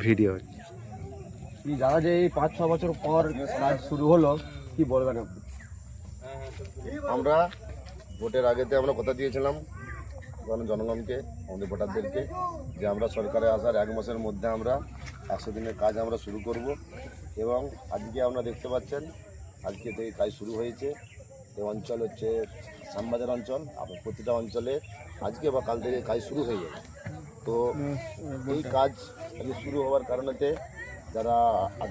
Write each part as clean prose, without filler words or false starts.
Video কি জানা যে এই 5-6 বছর পর কাজ শুরু হলো, কি বলবেন আপনি? আমরা ভোটের আগেতে আমরা কথা দিয়েছিলাম জনগণকে, আমাদের ভোটারদেরকে, যে আমরা সরকারে আসার 1 মাসের মধ্যে আমরা 100 দিনের কাজ আমরা শুরু করব। এবং আজকে আপনারা দেখতে পাচ্ছেন আজকে থেকে কাজ শুরু হয়েছে। এই অঞ্চল হচ্ছে শ্যামবাজার অঞ্চল। আপনার প্রতিটা অঞ্চলে আজকে বা কাল থেকে কাজ শুরু হয়ে যাবে। তো এই কাজ আজকে শুরু হওয়ার কারণেতে যারা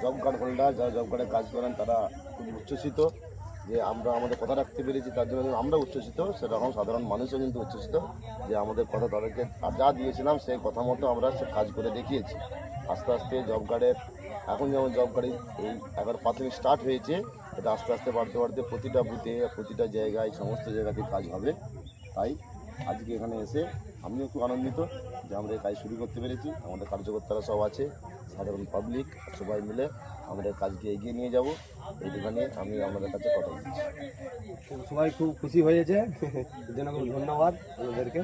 জব কার্ড হোল্ডার, যারা জব কার্ডে কাজ করেন, তারা খুব উচ্ছ্বসিত যে আমরা আমাদের কথা রাখতে পেরেছি। তার জন্য আমরা উচ্ছ্বসিত, সেরকম সাধারণ মানুষও কিন্তু উচ্ছ্বসিত যে আমাদের কথা তাদেরকে যা দিয়েছিলাম সেই কথা মতো আমরা সে কাজ করে দেখিয়েছি। আস্তে আস্তে জব কার্ডের এখন যেমন জব কার্ডের এই একবার প্রাথমিক স্টার্ট হয়েছে, এটা আস্তে আস্তে বাড়তে বাড়তে প্রতিটা বুথে, প্রতিটা জায়গায়, সমস্ত জায়গাতে কাজ হবে। তাই আজকে এখানে এসে আমিও খুব আনন্দিত যে আমরা এই কাজ শুরু করতে পেরেছি। আমাদের কার্যকর্তারা সব আছে, সাধারণ পাবলিক সবাই মিলে আমাদের কাজকে এগিয়ে নিয়ে যাব, এইখানে আমি আপনাদের কাছে কথা বলছি। সবাই খুব খুশি হয়েছে, এর জন্য খুব ধন্যবাদ আমাদেরকে।